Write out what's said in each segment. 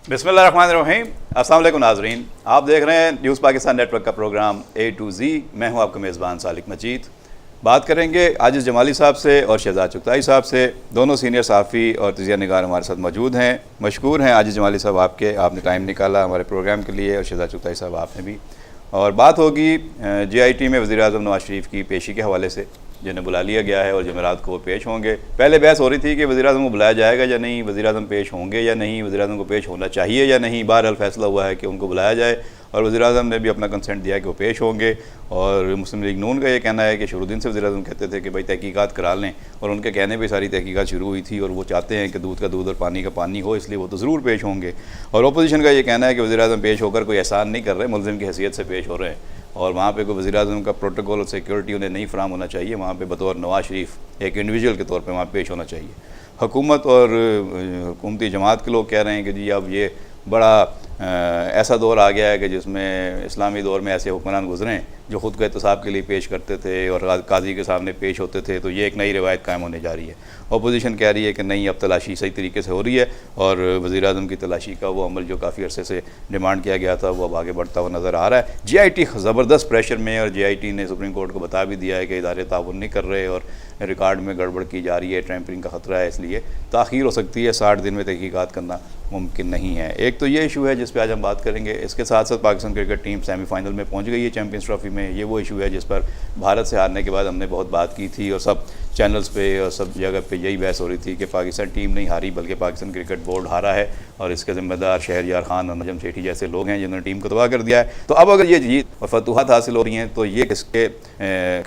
بسم اللہ الرحمن الرحیم. السلام علیکم ناظرین, آپ دیکھ رہے ہیں نیوز پاکستان نیٹ ورک کا پروگرام A to Z. میں ہوں آپ کا میزبان سالک مجید. بات کریں گے عاجز جمالی صاحب سے اور شہزاد چغتائی صاحب سے. دونوں سینئر صحافی اور تجزیہ نگار ہمارے ساتھ موجود ہیں. مشکور ہیں عاجز جمالی صاحب آپ نے ٹائم نکالا ہمارے پروگرام کے لیے, اور شہزاد چغتائی صاحب آپ نے بھی. اور بات ہوگی JIT میں وزیر اعظم نواز شریف کی پیشی کے حوالے سے, جنہیں بلا لیا گیا ہے اور جمعرات کو وہ پیش ہوں گے. پہلے بحث ہو رہی تھی کہ وزیر اعظم کو بلایا جائے گا یا نہیں, وزیر اعظم پیش ہوں گے یا نہیں, وزیر اعظم کو پیش ہونا چاہیے یا نہیں. بہرحال فیصلہ ہوا ہے کہ ان کو بلایا جائے, اور وزیر اعظم نے بھی اپنا کنسنٹ دیا کہ وہ پیش ہوں گے. اور مسلم لیگ نون کا یہ کہنا ہے کہ شروع دن سے وزیر اعظم کہتے تھے کہ بھائی تحقیقات کرا لیں, اور ان کے کہنے پہ ساری تحقیقات شروع ہوئی تھی, اور وہ چاہتے ہیں کہ دودھ کا دودھ اور پانی کا پانی ہو, اس لیے وہ تو ضرور پیش ہوں گے. اور اپوزیشن کا یہ کہنا ہے کہ وزیر اعظم پیش ہو کر کوئی احسان نہیں کر رہے, ملزم کی حیثیت سے پیش ہو رہے ہیں, اور وہاں پہ کوئی وزیر اعظم کا پروٹوکول اور سیکیورٹی انہیں نہیں فراہم ہونا چاہیے. وہاں پہ بطور نواز شریف ایک انڈیویجول کے طور پہ وہاں پیش ہونا چاہیے. حکومت اور حکومتی جماعت کے لوگ کہہ رہے ہیں کہ جی اب یہ بڑا ایسا دور آ گیا ہے کہ جس میں اسلامی دور میں ایسے حکمران گزرے جو خود کو احتساب کے لیے پیش کرتے تھے اور قاضی کے سامنے پیش ہوتے تھے, تو یہ ایک نئی روایت قائم ہونے جا رہی ہے. اپوزیشن کہہ رہی ہے کہ نہیں, اب تلاشی صحیح طریقے سے ہو رہی ہے, اور وزیر اعظم کی تلاشی کا وہ عمل جو کافی عرصے سے ڈیمانڈ کیا گیا تھا وہ اب آگے بڑھتا ہوا نظر آ رہا ہے. JIT زبردست پریشر میں, اور JIT نے سپریم کورٹ کو بتا بھی دیا ہے کہ ادارے تعاون نہیں کر رہے اور ریکارڈ میں گڑبڑ کی جا رہی ہے, ٹیمپرنگ کا خطرہ ہے, اس لیے تاخیر ہو سکتی ہے. 60 دن میں تحقیقات کرنا ممکن نہیں ہے. ایک تو یہ ایشو ہے جس پہ آج ہم بات کریں گے. اس کے ساتھ ساتھ Pakistan cricket team semi final میں پہنچ گئی ہے چیمپئنز ٹرافی میں. یہ وہ ایشو ہے جس پر بھارت سے ہارنے کے بعد ہم نے بہت بات کی تھی, اور سب چینلز پہ اور سب جگہ پہ یہی بحث ہو رہی تھی کہ پاکستان ٹیم نہیں ہاری بلکہ پاکستان کرکٹ بورڈ ہارا ہے, اور اس کے ذمہ دار شہریار خان اور نجم سیٹھی جیسے لوگ ہیں جنہوں نے ٹیم کو تباہ کر دیا ہے. تو اب اگر یہ جیت اور فتوحات حاصل ہو رہی ہیں تو یہ کس کے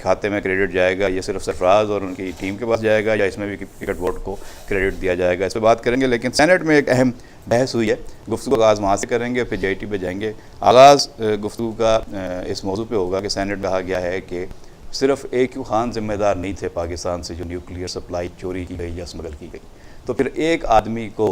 کھاتے میں کریڈٹ جائے گا؟ یہ صرف سرفراز اور ان کی ٹیم کے پاس جائے گا, یا اس میں بھی کرکٹ بورڈ کو کریڈٹ دیا جائے گا؟ اس پہ بات کریں گے. لیکن سینٹ میں ایک اہم بحث ہوئی ہے, گفتگو کا آغاز وہاں سے کریں گے, پھر JIT پہ جائیں گے. آغاز گفتگو کا اس موضوع پہ ہوگا کہ سینٹ کہا گیا ہے کہ صرف AQ خان ذمہ دار نہیں تھے پاکستان سے جو نیوکلیئر سپلائی چوری کی گئی یا اسمگل کی گئی, تو پھر ایک آدمی کو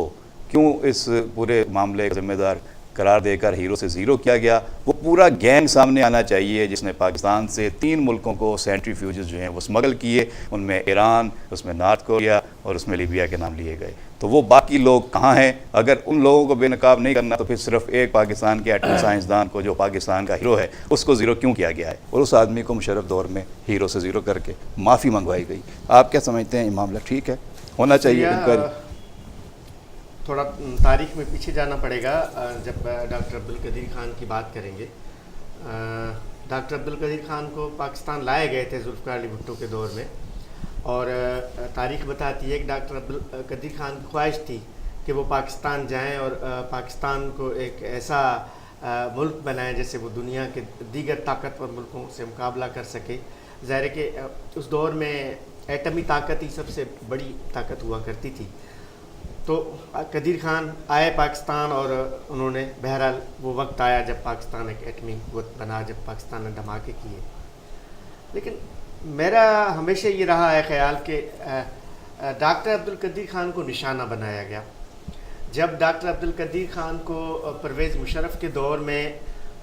کیوں اس پورے معاملے کا ذمہ دار قرار دے کر ہیرو سے زیرو کیا گیا؟ وہ پورا گینگ سامنے آنا چاہیے جس نے پاکستان سے 3 ملکوں کو سینٹریفیوجز جو ہیں وہ اسمگل کیے, ان میں ایران, اس میں نارتھ کوریا اور اس میں لیبیا کے نام لیے گئے. تو وہ باقی لوگ کہاں ہیں؟ اگر ان لوگوں کو بے نقاب نہیں کرنا تو پھر صرف ایک پاکستان کے ایٹمی سائنسدان کو جو پاکستان کا ہیرو ہے اس کو زیرو کیوں کیا گیا ہے, اور اس آدمی کو مشرف دور میں ہیرو سے زیرو کر کے معافی منگوائی گئی؟ آپ کیا سمجھتے ہیں, یہ معاملہ ٹھیک ہے, ہونا چاہیے انکوائری؟ تھوڑا تاریخ میں پیچھے جانا پڑے گا. جب ڈاکٹر عبدالقدیر خان کی بات کریں گے, ڈاکٹر عبدالقدیر خان کو پاکستان لائے گئے تھے ذوالفقار علی بھٹو کے دور میں, اور تاریخ بتاتی ہے کہ ڈاکٹر عبدالقدیر خان کی خواہش تھی کہ وہ پاکستان جائیں اور پاکستان کو ایک ایسا ملک بنائیں جیسے وہ دنیا کے دیگر طاقتور ملکوں سے مقابلہ کر سکے. ظاہر ہے کہ اس دور میں ایٹمی طاقت ہی سب سے بڑی طاقت ہوا کرتی تھی. تو قدیر خان آئے پاکستان, اور انہوں نے بہرحال وہ وقت آیا جب پاکستان ایک ایٹمی قوت بنا, جب پاکستان نے دھماکے کیے. لیکن میرا ہمیشہ یہ رہا ہے خیال کہ ڈاکٹر عبدالقدیر خان کو نشانہ بنایا گیا. جب ڈاکٹر عبدالقدیر خان کو پرویز مشرف کے دور میں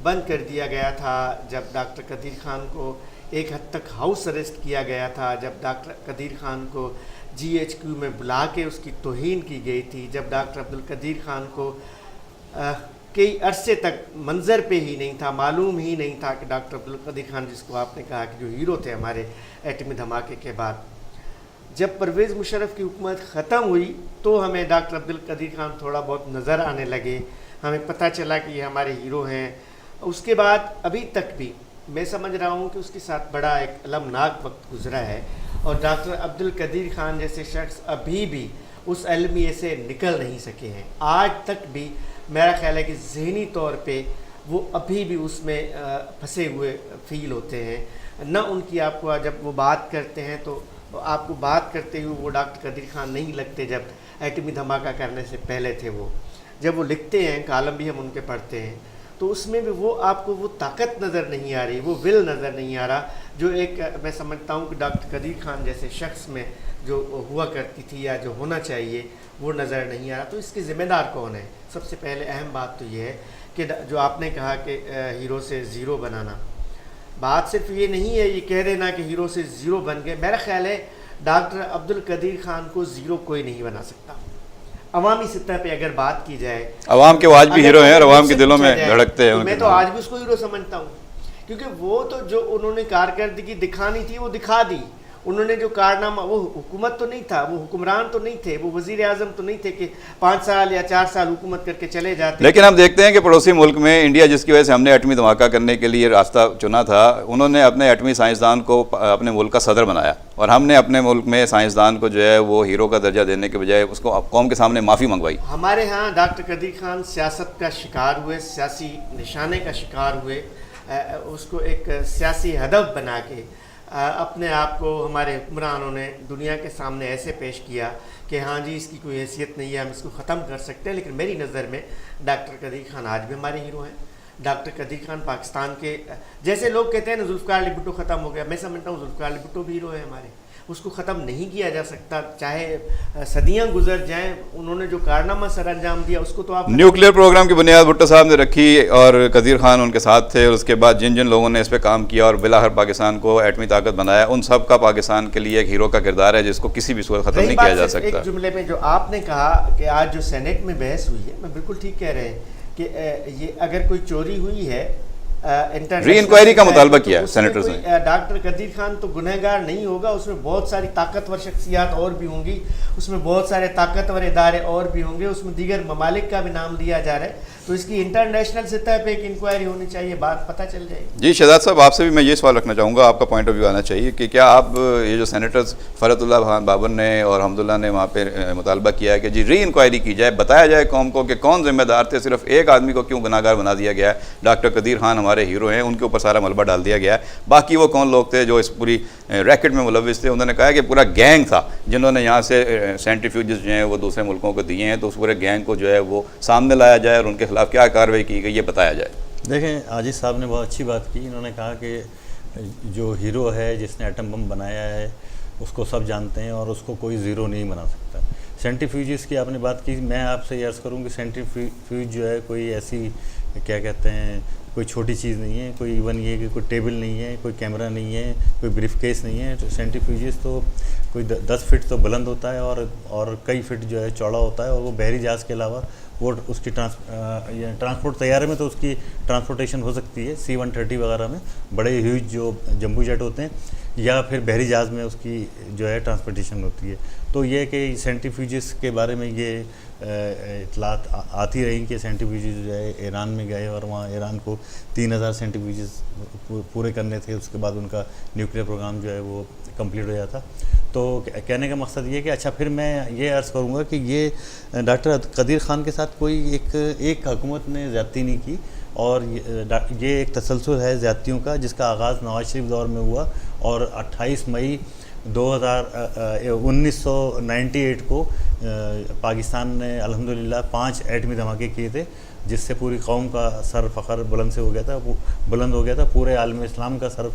بند کر دیا گیا تھا, جب ڈاکٹر قدیر خان کو ایک حد تک ہاؤس اریسٹ کیا گیا تھا, جب ڈاکٹر قدیر خان کو GHQ میں بلا کے اس کی توہین کی گئی تھی, جب ڈاکٹر عبدالقدیر خان کو کئی عرصے تک منظر پہ ہی نہیں تھا, معلوم ہی نہیں تھا کہ ڈاکٹر عبدالقدیر خان, جس کو آپ نے کہا کہ جو ہیرو تھے ہمارے ایٹمی دھماکے کے بعد, جب پرویز مشرف کی حکومت ختم ہوئی تو ہمیں ڈاکٹر عبدالقدیر خان تھوڑا بہت نظر آنے لگے, ہمیں پتہ چلا کہ یہ ہمارے ہیرو ہیں. اس کے بعد ابھی تک بھی میں سمجھ رہا ہوں کہ اس کے ساتھ بڑا ایک المناک وقت گزرا ہے, اور ڈاکٹر عبدالقدیر خان جیسے شخص ابھی بھی اس المیے سے نکل نہیں سکے ہیں. آج تک بھی میرا خیال ہے کہ ذہنی طور پہ وہ ابھی بھی اس میں پھنسے ہوئے فیل ہوتے ہیں. نہ ان کی آپ کو جب وہ بات کرتے ہیں تو آپ کو بات کرتے ہوئے وہ ڈاکٹر قدیر خان نہیں لگتے جب ایٹمی دھماکہ کرنے سے پہلے تھے. وہ جب وہ لکھتے ہیں, کالم بھی ہم ان کے پڑھتے ہیں, تو اس میں بھی وہ آپ کو وہ طاقت نظر نہیں آ رہی, وہ ول نظر نہیں آ رہا جو ایک میں سمجھتا ہوں کہ ڈاکٹر قدیر خان جیسے شخص میں جو ہوا کرتی تھی یا جو ہونا چاہیے وہ نظر نہیں آ رہا. تو اس کے ذمہ دار کون ہے؟ سب سے پہلے اہم بات تو یہ ہے کہ جو آپ نے کہا کہ ہیرو سے زیرو بنانا, بات صرف یہ نہیں ہے یہ کہہ دینا کہ ہیرو سے زیرو بن گئے. میرا خیال ہے ڈاکٹر عبدالقدیر خان کو زیرو کوئی نہیں بنا سکتا. عوامی سطح پہ اگر بات کی جائے، عوام کے وہ آج بھی ہیرو ہیں اور عوام کے دلوں میں جائے، دھڑکتے ہیں تو ان میں کے تو نام۔ آج بھی اس کو ہیرو سمجھتا ہوں، کیونکہ وہ تو جو انہوں نے کارکردگی دکھانی تھی وہ دکھا دی، انہوں نے جو کارنامہ، وہ حکومت تو نہیں تھا، وہ حکمران تو نہیں تھے، وہ وزیر اعظم تو نہیں تھے کہ 5 سال یا 4 سال حکومت کر کے چلے جاتے۔ لیکن ہم دیکھتے ہیں کہ پڑوسی ملک میں انڈیا، جس کی وجہ سے ہم نے ایٹمی دھماکہ کرنے کے لیے راستہ چنا تھا، انہوں نے اپنے ایٹمی سائنسدان کو اپنے ملک کا صدر بنایا، اور ہم نے اپنے ملک میں سائنسدان کو جو ہے وہ ہیرو کا درجہ دینے کے بجائے اس کو قوم کے سامنے معافی منگوائی۔ ہمارے ہاں ڈاکٹر قدیر خان سیاست کا شکار ہوئے، سیاسی نشانے کا شکار ہوئے، اس کو ایک سیاسی ہدف بنا کے اپنے آپ کو ہمارے حکمرانوں نے دنیا کے سامنے ایسے پیش کیا کہ ہاں جی اس کی کوئی حیثیت نہیں ہے، ہم اس کو ختم کر سکتے ہیں۔ لیکن میری نظر میں ڈاکٹر قدیر خان آج بھی ہمارے ہیرو ہیں۔ ڈاکٹر قدیر خان پاکستان کے، جیسے لوگ کہتے ہیں نا ذوالفقار علی بھٹو ختم ہو گیا، میں سمجھتا ہوں ذوالفقار علی بھٹو بھی ہیرو ہے ہمارے، اس کو ختم نہیں کیا جا سکتا، چاہے صدیاں گزر جائیں، انہوں نے جو کارنامہ سر انجام دیا اس کو تو آپ نیوکلیئر پروگرام کی بنیاد بھٹو صاحب نے رکھی اور قدیر خان ان کے ساتھ تھے، اور اس کے بعد جن لوگوں نے اس پہ کام کیا اور بالآخر پاکستان کو ایٹمی طاقت بنایا، ان سب کا پاکستان کے لیے ایک ہیرو کا کردار ہے جس کو کسی بھی صورت ختم نہیں کیا جا سکتا۔ ایک جملے میں جو آپ نے کہا کہ آج جو سینیٹ میں بحث ہوئی ہے، میں بالکل ٹھیک کہہ رہے ہیں کہ یہ اگر کوئی چوری ہوئی ہے، ری انکوائری کا مطالبہ کیا سینیٹرز نے۔ ڈاکٹر قدیر خان تو گنہگار نہیں ہوگا، اس میں بہت ساری طاقتور شخصیات اور بھی ہوں گی، اس میں بہت سارے طاقتور ادارے اور بھی ہوں گے، اس میں دیگر ممالک کا بھی نام لیا جا رہا ہے، تو اس کی انٹرنیشنل سطح پہ ایک انکوائری ہونی چاہیے، بات پتہ چل جائے گی۔ جی شہزاد صاحب، آپ سے بھی میں یہ سوال رکھنا چاہوں گا، آپ کا پوائنٹ آف ویو آنا چاہیے کہ کیا آپ یہ جو سینیٹرز فرحت اللہ خان بابر نے اور حمداللہ نے وہاں پہ مطالبہ کیا ہے کہ جی ری انکوائری کی جائے، بتایا جائے قوم کو کہ کون ذمہ دار تھے، صرف ایک آدمی کو کیوں گناہگار بنا دیا گیا ہے، ڈاکٹر قدیر خان ہمارے ہیرو ہیں، ان کے اوپر سارا ملبہ ڈال دیا گیا ہے، باقی وہ کون لوگ تھے جو اس پوری ریکٹ میں ملوث تھے؟ انہوں نے کہا کہ پورا گینگ تھا جنہوں نے یہاں سے سینٹریفیوجز جو ہیں وہ دوسرے ملکوں کو دیے ہیں، تو اس پورے گینگ کو جو ہے وہ سامنے لایا جائے اور ان کے خلاف کیا کارروائی کی گئی یہ بتایا جائے۔ دیکھیں عاجز صاحب نے بہت اچھی بات کی، انہوں نے کہا کہ جو ہیرو ہے جس نے ایٹم بم بنایا ہے اس کو سب جانتے ہیں اور اس کو کوئی زیرو نہیں بنا سکتا۔ سینٹریفیوجز کی آپ نے بات کی، میں آپ سے یہ عرض کروں کہ سینٹریفیوج جو ہے کوئی ایسی کیا کہتے ہیں کوئی چھوٹی چیز نہیں ہے، کوئی ایون یہ کہ کوئی ٹیبل نہیں ہے، کوئی کیمرہ نہیں ہے، کوئی بریف کیس نہیں ہے۔ سینٹریفیوجز تو کوئی 10 فٹ تو بلند ہوتا ہے اور کئی فٹ جو ہے چوڑا ہوتا ہے، اور وہ بحری جہاز کے علاوہ وہ اس کی ٹرانسپورٹ طیارے میں تو اس کی ٹرانسپورٹیشن ہو سکتی ہے، C-130 وغیرہ میں بڑے ہیوج جو جمبو جیٹ ہوتے ہیں، یا پھر بحری جہاز میں اس کی جو ہے ٹرانسپورٹیشن ہوتی ہے۔ تو یہ کہ سینٹریفیوجز کے بارے میں یہ اطلاعات آتی رہیں کہ سینٹریفیوجز جو ہے ایران میں گئے اور وہاں ایران کو 3000 سینٹریفیوجز پورے کرنے تھے، اس کے بعد ان کا نیوکلیئر پروگرام جو ہے وہ کمپلیٹ ہو جاتا۔ تو کہنے کا مقصد یہ کہ اچھا پھر میں یہ عرض کروں گا کہ یہ ڈاکٹر قدیر خان کے ساتھ کوئی ایک حکومت نے زیادتی نہیں کی، اور یہ ایک تسلسل ہے زیادتیوں کا جس کا آغاز نواز شریف دور میں ہوا، اور 28 مئی 1998 کو پاکستان نے الحمدللہ 5 ایٹمی دھماکے کیے تھے، جس سے پوری قوم کا سر فخر بلند ہو گیا تھا، پورے عالم اسلام کا سر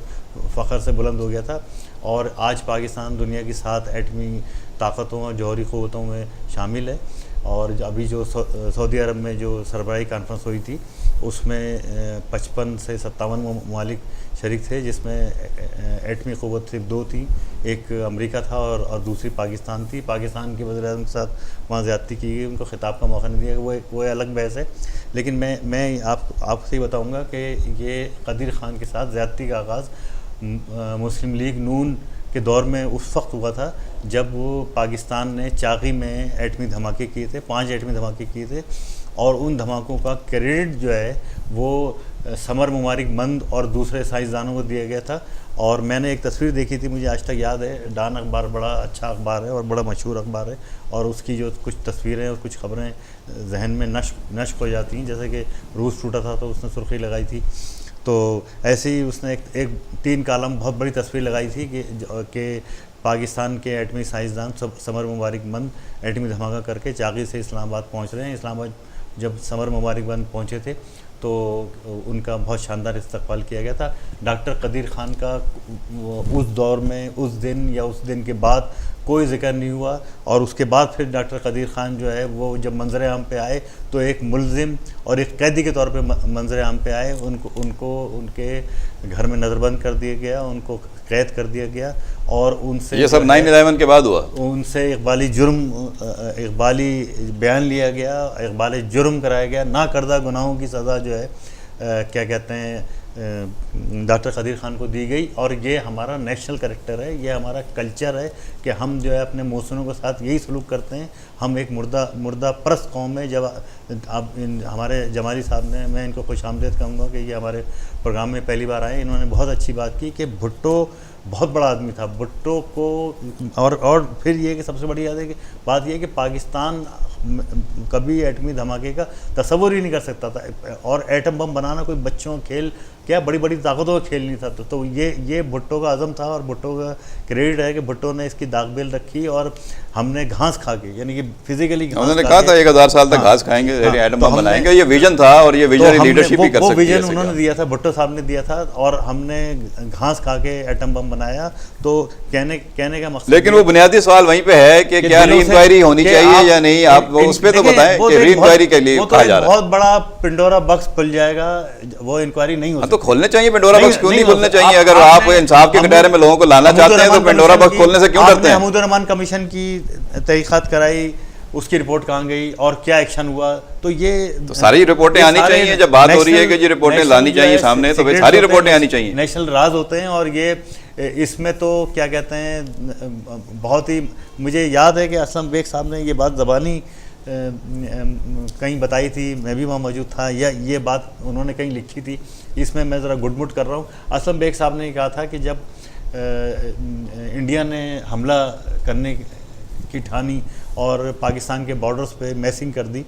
فخر سے بلند ہو گیا تھا، اور آج پاکستان دنیا کی 7 ایٹمی طاقتوں اور جوہری قوتوں میں شامل ہے۔ اور ابھی جو سعودی عرب میں جو سربراہی کانفرنس ہوئی تھی اس میں 55 سے 57 ممالک شریک تھے، جس میں ایٹمی قوت صرف 2 تھیں، ایک امریکہ تھا اور دوسری پاکستان تھی۔ پاکستان کے وزیر اعظم کے ساتھ وہاں زیادتی کی گئی، ان کو خطاب کا موقع نہیں دیا، وہ الگ بحث ہے۔ لیکن میں آپ سے بتاؤں گا کہ یہ قدیر خان کے ساتھ زیادتی کا آغاز مسلم لیگ نون کے دور میں اس وقت ہوا تھا جب وہ پاکستان نے چاغی میں ایٹمی دھماکے کیے تھے، 5 ایٹمی دھماکے کیے تھے، اور ان دھماکوں کا کریڈٹ جو ہے وہ سمر مبارک مند اور دوسرے سائنسدانوں کو دیا گیا تھا۔ اور میں نے ایک تصویر دیکھی تھی، مجھے آج تک یاد ہے، ڈان اخبار بڑا اچھا اخبار ہے اور بڑا مشہور اخبار ہے، اور اس کی جو کچھ تصویریں اور کچھ خبریں ذہن میں نشق ہو جاتی ہیں، جیسے کہ روس ٹوٹا تھا تو اس نے سرخی لگائی تھی، تو ایسے ہی اس نے ایک 3 کالم بہت بڑی تصویر لگائی تھی کہ پاکستان کے ایٹمی سائنسدان سمر مبارک مند ایٹمی دھماکہ کر کے چاغی سے اسلام آباد پہنچ رہے ہیں۔ اسلام آباد جب سمر مبارک مند پہنچے تھے تو ان کا بہت شاندار استقبال کیا گیا تھا۔ ڈاکٹر قدیر خان کا اس دور میں اس دن کے بعد کوئی ذکر نہیں ہوا، اور اس کے بعد پھر ڈاکٹر قدیر خان جو ہے وہ جب منظر عام پہ آئے تو ایک ملزم اور ایک قیدی کے طور پہ منظر عام پہ آئے، ان کو ان کے گھر میں نظر بند کر دیا گیا، ان کو قید کر دیا گیا اور ان سے یہ سب 9/11 کے بعد ہوا. ان سے اقبالی بیان لیا گیا, اقبال جرم کرایا گیا, نہ کردہ گناہوں کی سزا جو ہے کیا کہتے ہیں ڈاکٹر قدیر خان کو دی گئی. اور یہ ہمارا نیشنل کریکٹر ہے, یہ ہمارا کلچر ہے کہ ہم جو ہے اپنے محسنوں کے ساتھ یہی سلوک کرتے ہیں. ہم ایک مردہ پرست قوم ہے. جب اب ہمارے جمالی صاحب نے, میں ان کو خوش آمدید کہوں گا کہ یہ ہمارے پروگرام میں پہلی بار آئے, انہوں نے بہت اچھی بات کی کہ بھٹو بہت بڑا آدمی تھا. بھٹو کو اور پھر یہ کہ سب سے بڑی بات یہ ہے کہ پاکستان کبھی ایٹمی دھماکے کا تصور ہی نہیں کر سکتا تھا, اور ایٹم بم بنانا کوئی بچوں کھیل کیا بڑی بڑی طاقتوں کا کھیل نہیں تھا. تو یہ بھٹو کا عزم تھا, اور بھٹو کا کریڈٹ ہے کہ بھٹو نے اس کی داغ بیل رکھی, اور ہم نے گھاس کھا کے, یعنی کہ فزیکلی انہوں نے کہا تھا 1000 سال تک گھاس کھائیں گے, ایٹم بم بنائیں گے. یہ ویژن تھا اور یہ ویژن لیڈرشپ بھی کر سکتی ہے. وہ ویژن انہوں نے دیا تھا, بھٹو صاحب نے دیا تھا, اور ہم نے گھاس کھا کے ایٹم بم بنایا. تو کہنے کا مقصد, لیکن وہ بنیادی سوال وہیں پہ ہے کہ کیا ری انکوائری ہونی چاہیے یا نہیں. آپ اس پہ تو بتائیں کہ ری انکوائری کے لیے کہا جا رہا ہے. بہت بڑا پنڈورا باکس کھل جائے گا, وہ انکوائری نہیں ہوتی. تو کھولنے چاہیے پنڈورا باکس, کیوں نہیں کھولنے چاہیے؟ اگر آپ انصاف کے کٹہرے میں لوگوں کو لانا چاہتے ہیں تو پنڈورا باکس کھولنے سے کیوں ڈرتے ہیں؟ حمود الرحمان کمیشن کی تحقیقات کرائی, اس کی رپورٹ کہاں گئی اور کیا ایکشن ہوا؟ تو یہ ساری رپورٹیں آنی چاہیے. جب بات ہو رہی ہے کہ یہ رپورٹیں لانی چاہیے سامنے, تو پھر ساری رپورٹیں آنی چاہیے. نیشنل راز ہوتے ہیں, اور یہ اس میں تو کیا کہتے ہیں بہت ہی, مجھے یاد ہے کہ اسلم بیگ صاحب نے یہ بات زبانی کہیں بتائی تھی, میں بھی وہاں موجود تھا, یا یہ بات انہوں نے کہیں لکھی تھی. اس میں ذرا گڈ مٹ کر رہا ہوں. اسلم بیگ صاحب نے کہا تھا کہ جب انڈیا نے حملہ کرنے کی ٹھانی اور پاکستان کے بارڈرز پہ میسنگ کر دی,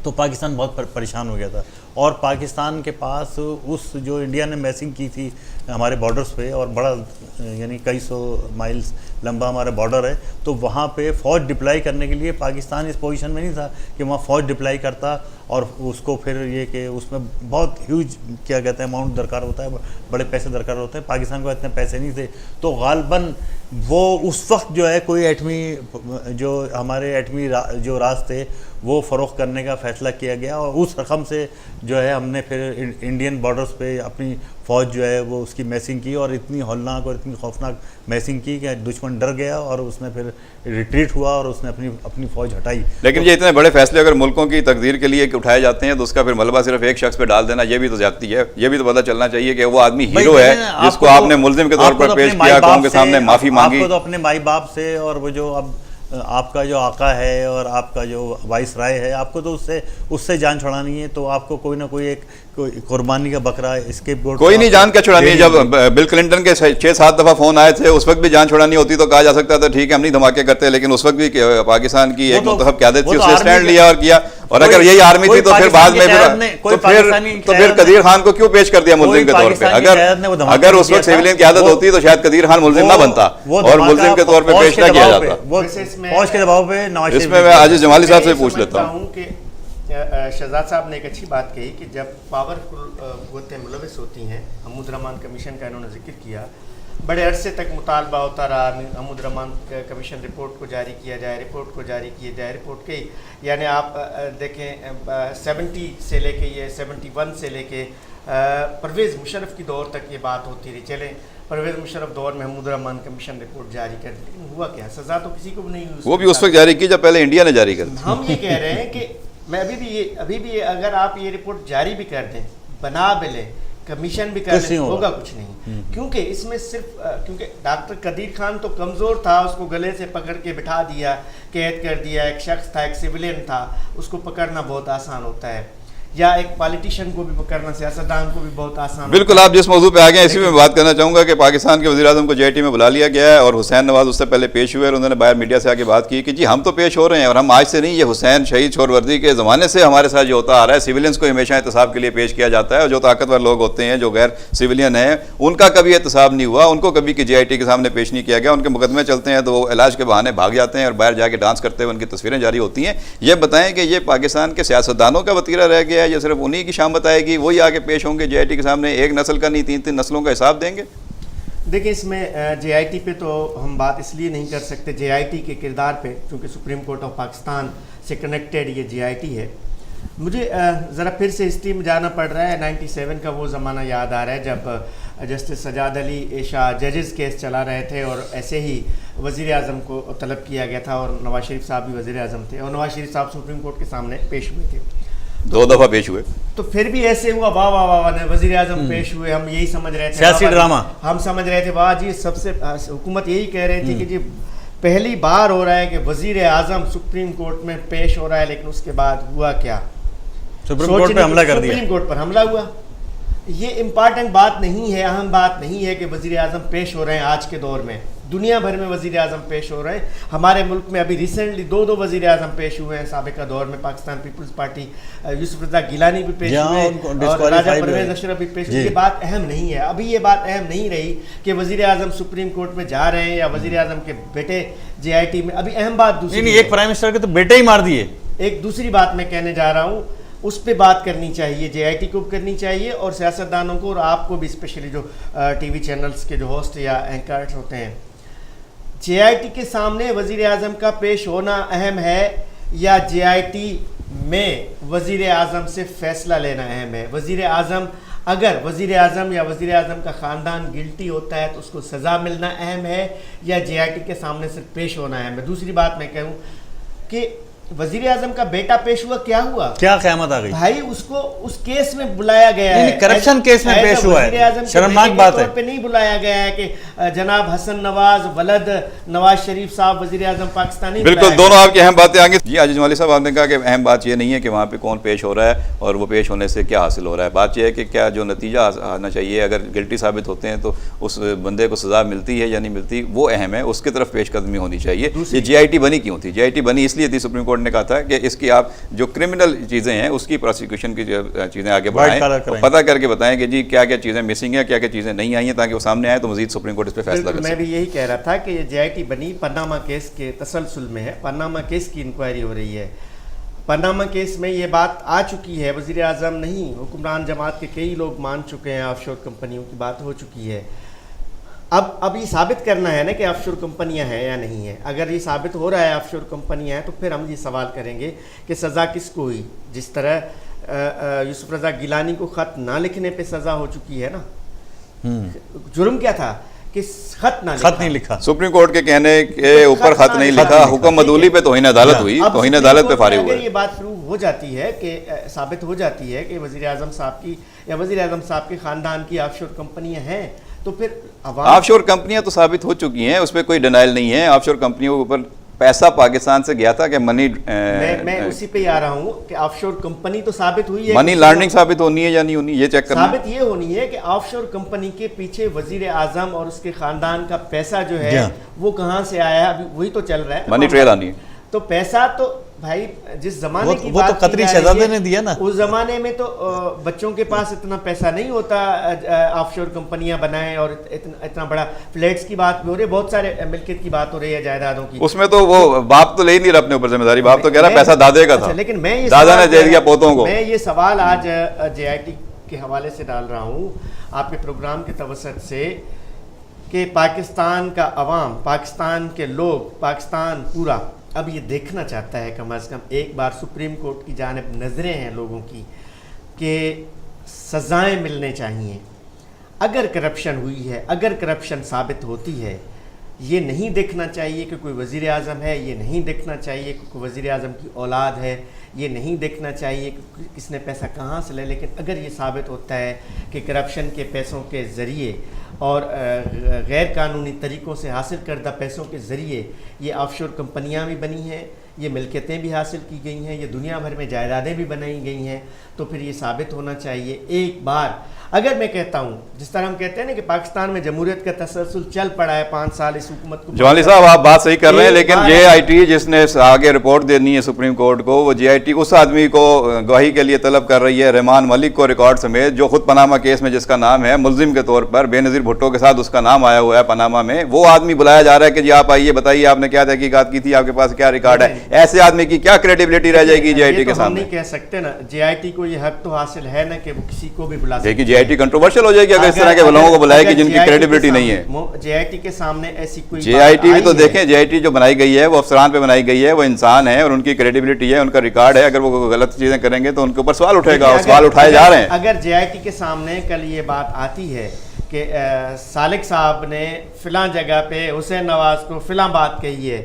تو پاکستان بہت پریشان ہو گیا تھا. اور پاکستان کے پاس اس جو انڈیا نے میسنگ کی تھی ہمارے بارڈرز پہ, اور بڑا یعنی کئی سو مائلز لمبا ہمارا بارڈر ہے, تو وہاں پہ فوج ڈپلائی کرنے کے لیے پاکستان اس پوزیشن میں نہیں تھا کہ وہاں فوج ڈپلائی کرتا, اور اس کو پھر یہ کہ اس میں بہت ہیوج کیا کہتے ہیں اماؤنٹ درکار ہوتا ہے, بڑے پیسے درکار ہوتے ہیں. پاکستان کو اتنے پیسے نہیں تھے, تو غالباً وہ اس وقت جو ہے کوئی ایٹمی جو ہمارے ایٹمی جو راز تھے وہ فروخت کرنے کا فیصلہ کیا گیا, اور اس رقم سے جو ہے ہم نے پھر انڈین بارڈرز پہ اپنی فوج جو ہے وہ اس کی میسنگ کی, اور اتنی ہولناک اور اتنی خوفناک میسنگ کی کہ دشمن ڈر گیا, اور اس نے پھر ریٹریٹ ہوا, اور اس نے اپنی فوج ہٹائی. لیکن یہ اتنے بڑے فیصلے اگر ملکوں کی تقدیر کے لیے اٹھائے جاتے ہیں تو اس کا پھر ملبہ صرف ایک شخص پہ ڈال دینا, یہ بھی تو زیادتی ہے. یہ بھی تو پتہ چلنا چاہیے کہ وہ آدمی ہیرو ہے جس کو آپ نے ملزم کے طور پر پیش کیا, قوم کے سامنے معافی مانگی. آپ کو تو اپنے مائی باپ سے, اور وہ جو اب آپ کا جو آقا ہے اور آپ کا جو وائس رائے ہے, آپ کو تو اس سے جان چھڑانی ہے. تو آپ کو کوئی نہ کوئی ایک قربانی کا بکرا اسکیپ گوٹ, کوئی نہیں جان کیا چھڑانی ہے. جب بل کلنٹن کے 6-7 دفعہ فون آئے تھے, اس وقت بھی جان چھڑانی ہوتی تو کہا جا سکتا تھا ٹھیک ہے ہم نہیں دھماکے کرتے, لیکن اس وقت بھی پاکستان کی ایک منتخب قیادت تھی, اس نے اسٹینڈ لیا اور کیا. اور اگر یہی آرمی تھی تو پھر بعد میں تو پھر قدیر خان کو کیوں پیش کر دیا ملزم کے طور پہ؟ اگر اس وقت سیویلین قیادت ہوتی تو شاید قدیر خان ملزم نہ بنتا اور ملزم کے طور پہ پیش نہ کیا جاتا. فوج کے دباؤ پہ اس میں عاجز جمالی صاحب سے پوچھ لیتا ہوں کہ شہزاد صاحب نے ایک اچھی بات کہی کہ جب پاورفل قوتیں ملوث ہوتی ہیں, حمود الرحمان کمیشن کا انہوں نے ذکر کیا, بڑے عرصے تک مطالبہ ہوتا رہا حمود الرحمان کمیشن رپورٹ کو جاری کیا جائے, رپورٹ کو جاری کیا جائے. رپورٹ کی یعنی آپ دیکھیں 70 سے لے کے یہ 71 سے لے کے پرویز مشرف کی دور تک یہ بات ہوتی رہی. چلیں پرویز مشرف دور میں حمود الرحمان کمیشن رپورٹ جاری کر دی, لیکن ہوا کیا؟ سزا تو کسی کو بھی نہیں ہوئی. وہ بھی اس وقت جاری کی جب پہلے انڈیا نے جاری کر دی. ہم یہ کہہ رہے ہیں کہ میں ابھی بھی اگر آپ یہ رپورٹ جاری بھی کر دیں, بنا بھی لیں, کمیشن بھی کر لیں, ہوگا کچھ نہیں. کیونکہ اس میں صرف کیونکہ ڈاکٹر قدیر خان تو کمزور تھا, اس کو گلے سے پکڑ کے بٹھا دیا, قید کر دیا. ایک شخص تھا, ایک سیویلین تھا, اس کو پکڑنا بہت آسان ہوتا ہے, یا ایک پالیٹیشین کو بھی پکڑنا, سیاستدان کو بھی بہت آسان. بالکل, آپ جس موضوع پہ آ گئے ہیں اسی میں بات کرنا چاہوں گا کہ پاکستان کے وزیر اعظم کو JIT میں بلا لیا گیا ہے, اور حسین نواز اس سے پہلے پیش ہوئے, اور انہوں نے باہر میڈیا سے آ کے بات کی کہ جی ہم تو پیش ہو رہے ہیں, اور ہم آج سے نہیں, یہ حسین شہید شور وردی کے زمانے سے ہمارے ساتھ جو ہوتا آ رہا ہے. سیویلینس کو ہمیشہ احتساب کے لیے پیش کیا جاتا ہے, اور جو طاقتور لوگ ہوتے ہیں جو غیر سیویلین ہیں ان کا کبھی احتساب نہیں ہوا, ان کو کبھی JIT کے سامنے پیش نہیں کیا گیا. ان کے مقدمے چلتے ہیں تو وہ علاج کے بہانے بھاگ جاتے ہیں, اور باہر جا کے ڈانس کرتے ہوئے ان کی تصویریں جاری ہوتی ہیں. یہ بتائیں کہ یہ پاکستان کے سیاستدانوں کا وتیرہ رہ گیا ہے, یا صرف انہی کی بتائے گی, وہی آگے پیش ہوں گے JIT کے سامنے, ایک نسل کا نہیں 3 نسلوں کا حساب دیں گے؟ دیکھیں اس میں JIT پہ تو ہم بات اس لیے نہیں کر سکتے, JIT کے کردار پہ, کیونکہ سپریم کورٹ آف پاکستان سے کنیکٹڈ یہ JIT ہے. مجھے ذرا پھر سے ہسٹری میں جانا پڑ رہا ہے. 97 کا وہ زمانہ یاد آ رہا ہے جب جسٹس سجاد علی شاہ ججز کیس چلا رہے تھے اور ایسے ہی وزیر اعظم کو طلب کیا گیا تھا اور نواز شریف صاحب بھی وزیر اعظم تھے اور نواز شریف صاحب سپریم کورٹ کے سامنے پیش ہوئے تھے. 2 دفعہ پیش ہوئے. تو پھر بھی ایسے ہوا واہ واہ واہ واہ وزیر اعظم پیش ہوئے. ہم یہی سمجھ رہے تھے سیاسی ڈرامہ, ہم سمجھ رہے تھے واہ جی سب سے حکومت یہی کہہ رہی تھی کہ جی پہلی بار ہو رہا ہے کہ وزیر اعظم سپریم کورٹ میں پیش ہو رہا ہے. لیکن اس کے بعد ہوا کیا؟ سپریم کورٹ پہ حملہ کر دیا. سپریم کورٹ پر حملہ ہوا. یہ امپارٹنٹ بات نہیں ہے, اہم بات نہیں ہے کہ وزیر اعظم پیش ہو رہے ہیں. آج کے دور میں دنیا بھر میں وزیر اعظم پیش ہو رہے ہیں. ہمارے ملک میں ابھی ریسنٹلی 2 وزیر اعظم پیش ہوئے ہیں. سابقہ دور میں پاکستان پیپلز پارٹی یوسف رضا گیلانی بھی پیش ہوئے اور راجہ پرویز اشرف بھی پیش ہوئے. یہ بات اہم نہیں ہے. ابھی یہ بات اہم نہیں رہی کہ وزیر اعظم سپریم کورٹ میں جا رہے ہیں یا وزیر اعظم کے بیٹے JIT میں. ابھی اہم بات دوسری, ایک پرائم منسٹر کے تو بیٹے ہی مار دیے. ایک دوسری بات میں کہنے جا رہا ہوں, اس پہ بات کرنی چاہیے, JIT کو کرنی چاہیے اور سیاستدانوں کو اور آپ کو بھی, اسپیشلی جو ٹی وی چینلز کے جو ہوسٹ یا اینکرز ہوتے ہیں. JIT کے سامنے وزیر اعظم کا پیش ہونا اہم ہے یا JIT میں وزیر اعظم سے فیصلہ لینا اہم ہے؟ وزیر اعظم, اگر وزیر اعظم یا وزیر اعظم کا خاندان گلٹی ہوتا ہے تو اس کو سزا ملنا اہم ہے یا JIT کے سامنے صرف پیش ہونا اہم ہے؟ دوسری بات میں کہوں کہ وزیر اعظم کا بیٹا پیش ہوا, کیا ہوا؟ کیا قیامت آ گئی بھائی؟ اس کو اس کیس میں بلایا گیا ہے, کرپشن کیس میں پیش ہوا ہے. شرمناک بات ہے. پہ نہیں بلایا گیا ہے کہ جناب حسن نواز ولد نواز شریف صاحب وزیر اعظم پاکستان. بالکل, دونوں آپ کی اہم باتیں آگے. جی عاجز جمالی صاحب, آپ نے کہا کہ اہم بات یہ نہیں ہے کہ وہاں پہ کون پیش ہو رہا ہے اور وہ پیش ہونے سے کیا حاصل ہو رہا ہے. بات یہ ہے کہ کیا جو نتیجہ آنا چاہیے, اگر گلٹی ثابت ہوتے ہیں تو اس بندے کو سزا ملتی ہے یا نہیں ملتی, وہ اہم ہے. اس کی طرف پیش قدمی ہونی چاہیے. یہ JIT بنی کیوں تھی؟ JIT بنی اس لیے تھی, سپریم کورٹ نے کہا تھا کہ اس کی آپ جو کرمنل چیزیں ہیں اس کی پروسیکیوشن کی چیزیں آگے بڑھائیں, پتہ کر کے بتائیں کہ جی کیا کیا چیزیں مسنگ ہیں, کیا کیا چیزیں نہیں آئی ہیں, تاکہ وہ سامنے آئے تو مزید سپریم کورٹ اس پہ فیصلہ کر سکے. میں بھی یہی کہہ رہا تھا کہ یہ JIT بنی پاناما کیس کے تسلسل میں ہے. پاناما کیس کی انکوائری ہو رہی ہے. پاناما کیس میں یہ بات آ چکی ہے, وزیر اعظم نہیں حکمران جماعت کے کئی لوگ مان چکے ہیں, آف شور کمپنیوں کی بات ہو چکی ہے. اب یہ ثابت کرنا ہے نا کہ آف شور کمپنیاں ہیں یا نہیں ہیں. اگر یہ ثابت ہو رہا ہے آف شور کمپنیاں ہیں تو پھر ہم یہ سوال کریں گے کہ سزا کس کو ہوئی؟ جس طرح یوسف رضا گیلانی کو خط نہ لکھنے پہ سزا ہو چکی ہے نا. جرم کیا تھا کہ خط نہیں لکھا. سپریم کورٹ کے کہنے کے اوپر خط نہیں لکھا, حکم عدولی پہ توہین عدالت ہوئی, توہین عدالت پہ فارغ ہوئے. اگر یہ بات پروو ہو جاتی ہے کہ ثابت ہو جاتی ہے کہ وزیر اعظم صاحب کی یا وزیر اعظم صاحب کے خاندان کی آف شور کمپنیاں ہیں تو پھر آف شور کمپنیاں تو ثابت ہو چکی ہیں, اس پہ کوئی ڈینائل نہیں ہے. آف شور کمپنیوں کے اوپر پیسہ پاکستان سے گیا تھا کہ منی, میں اسی پہ آ رہا ہوں کہ آف شور کمپنی تو ثابت ہوئی ہے, منی لانڈرنگ ثابت ہونی ہے یا نہیں ہونی, یہ چیک کرنا. ثابت یہ ہونی ہے کہ آف شور کمپنی کے پیچھے وزیر اعظم اور اس کے خاندان کا پیسہ جو ہے وہ کہاں سے آیا ہے, ابھی وہی تو چل رہا ہے. منی ٹریل آنی ہے. تو پیسہ تو بھائی جس زمانے کی وہ تو قطری شہزادے نے دیا نا, اس زمانے میں تو بچوں کے پاس اتنا پیسہ نہیں ہوتا آف شور کمپنیاں بنائیں اور اتنا بڑا فلیٹس کی بات بھی ہو رہی ہے, بہت سارے ملکیت کی بات ہو رہی ہے, جائیدادوں کی. اس میں تو وہ باپ تو لے ہی نہیں رہا اپنے اوپر ذمہ داری, باپ تو کہہ رہا پیسہ دادے کا تھا, لیکن میں دادا نے دے دیا پوتوں کو. میں یہ سوال آج JIT کے حوالے سے ڈال رہا ہوں آپ کے پروگرام کے توسط سے کہ پاکستان کا عوام, پاکستان کے لوگ, پاکستان پورا اب یہ دیکھنا چاہتا ہے کم از کم ایک بار سپریم کورٹ کی جانب نظریں ہیں لوگوں کی کہ سزائیں ملنے چاہیے. اگر کرپشن ہوئی ہے, اگر کرپشن ثابت ہوتی ہے, یہ نہیں دیکھنا چاہیے کہ کوئی وزیر اعظم ہے, یہ نہیں دیکھنا چاہیے کہ کوئی وزیر اعظم کی اولاد ہے, یہ نہیں دیکھنا چاہیے کہ کس نے پیسہ کہاں سے لے. لیکن اگر یہ ثابت ہوتا ہے کہ کرپشن کے پیسوں کے ذریعے اور غیر قانونی طریقوں سے حاصل کردہ پیسوں کے ذریعے یہ آف شور کمپنیاں بھی بنی ہیں, یہ ملکیتیں بھی حاصل کی گئی ہیں, یہ دنیا بھر میں جائیدادیں بھی بنائی گئی ہیں, تو پھر یہ ثابت ہونا چاہیے ایک بار. اگر میں کہتا ہوں جس طرح ہم کہتے ہیں نا کہ پاکستان میں جمہوریت کا تسلسل چل پڑا ہے 5 سال اس حکومت کو. جمالی صاحب آپ بات صحیح کر رہے ہیں, لیکن JIT جس نے آگے رپورٹ دینی ہے سپریم کورٹ کو, وہ JIT اس آدمی کو گواہی کے لیے طلب کر رہی ہے, رحمان ملک کو ریکارڈ سمیت, جو خود پاناما کیس میں جس کا نام ہے ملزم کے طور پر بے نظیر بھٹو کے ساتھ اس کا نام آیا ہوا ہے پاناما میں. وہ آدمی بلایا جا رہا ہے کہ جی آپ آئیے, بتائیے آپ نے کیا تحقیقات کی تھی, آپ کے پاس کیا ریکارڈ ہے. ایسے آدمی کی کیا کریڈیبلٹی رہ جائے گی جے آئی ٹی کے سامنے؟ نہیں کہہ سکتے نا، جے آئی ٹی کو یہ حق تو حاصل ہے نا کہ وہ کسی کو بھی بلا سکتے. دیکھیے جے آئی ٹی کنٹروورشل ہو جائے گی اگر اس طرح کے لوگوں کو بلائے گی جن کی کریڈیبلٹی نہیں ہے. جے آئی ٹی کے سامنے ایسی کوئی جے آئی ٹی بھی تو دیکھیں، جے آئی ٹی جو بنائی گئی ہے وہ افسران پہ بنائی گئی ہے، وہ انسان ہے اور ان کی کریڈیبلٹی ہے، ان کا ریکارڈ ہے. اگر وہ غلط چیزیں کریں گے تو ان کے اوپر سوال اٹھے گا، اور سوال اٹھائے جا رہے ہیں. اگر جے آئی ٹی کے سامنے کل یہ بات آتی ہے کہ سالک صاحب نے فلاں جگہ پہ حسین نواز کو فلاں بات کہی ہے،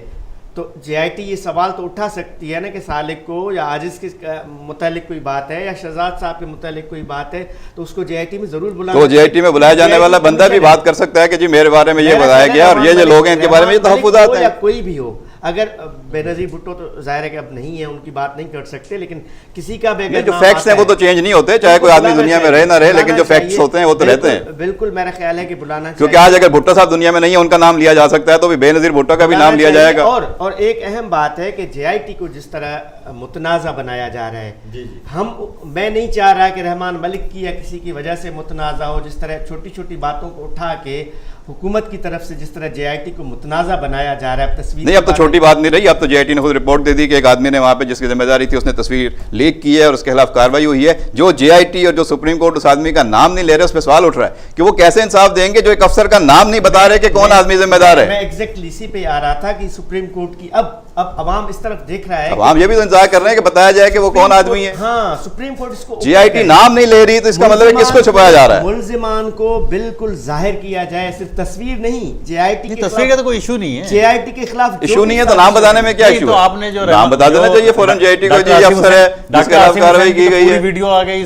تو جے آئی ٹی یہ سوال تو اٹھا سکتی ہے نا کہ سالک کو یا عاجز کے متعلق کوئی بات ہے یا شہزاد صاحب کے متعلق کوئی بات ہے تو اس کو جے آئی ٹی میں ضرور بلانا. تو جے آئی ٹی میں بلایا جانے والا بندہ بھی بات کر سکتا ہے کہ جی میرے بارے میں یہ بتایا گیا اور یہ جو لوگ ہیں ان کے بارے میں یہ تحفظات ہیں. یا کوئی بھی ہو، اگر بے نظیر بھٹو تو ظاہر ہے کہ اب نہیں ہے، ان کی بات نہیں کر سکتے، لیکن کسی کا بھی اگر جو فیکٹس ہیں وہ تو چینج نہیں ہوتے، چاہے کوئی آدمی دنیا میں رہے نہ رہے، لیکن جو فیکٹس ہوتے ہیں وہ تو رہتے ہیں. بالکل میرا خیال ہے کہ بلانا چاہیے، کیونکہ آج اگر بھٹو صاحب دنیا میں نہیں ہے، ان کا نام لیا جا سکتا ہے تو بے نظیر بھٹو کا بھی نام لیا جائے گا. اور ایک اہم بات ہے کہ جے آئی ٹی کو جس طرح متنازع بنایا جا رہا ہے، میں نہیں چاہ رہا کہ رحمان ملک کی یا کسی کی وجہ سے متنازع ہو. جس طرح چھوٹی چھوٹی باتوں کو اٹھا کے حکومت کی طرف سے جس طرح جے آئی ٹی کو متنازع بنایا جا رہا ہے، تصویر نہیں، اب تو چھوٹی بات نہیں رہی. اب تو جے آئی ٹی نے خود رپورٹ دے دی کہ ایک آدمی نے وہاں پہ جس کی ذمہ داری تھی اس نے تصویر لیک کی ہے اور اس کے خلاف کارروائی ہوئی ہے. جو جے آئی ٹی اور جو سپریم کورٹ اس آدمی کا نام نہیں لے رہے، اس پہ سوال اٹھ رہا ہے کہ وہ کیسے انصاف دیں گے جو ایک افسر کا نام نہیں بتا رہے کہ کون آدمی ذمہ دار ہے. میں ایگزیکٹلی اسی پہ آ رہا تھا کہ سپریم کورٹ کی اب عوام اس طرف دیکھ رہا ہے، عوام یہ بھی تو انتظار کر رہے ہیں کہ بتایا جائے کہ وہ کون آدمی ہے. ہاں، سپریم کورٹ اس کو جے آئی ٹی نام نہیں لے رہی تو اس کا مطلب ہے کس کو چھپایا جا رہا ہے؟ ملزمان کو بالکل ظاہر کیا جائے، صرف تصویر نہیں. جے آئی ٹی کے تصویر کا تو کوئی ایشو نہیں ہے، جے آئی ٹی کے خلاف ایشو نہیں ہے تو نام بتانے میں کیا ایشو ہے؟ تو آپ نے جو نام بتا دینا چاہیے فوراً جے آئی ٹی کو، جی یہ افسر ہے جس کے خلاف کارروائی کی گئی ہے. ویڈیو آ گئی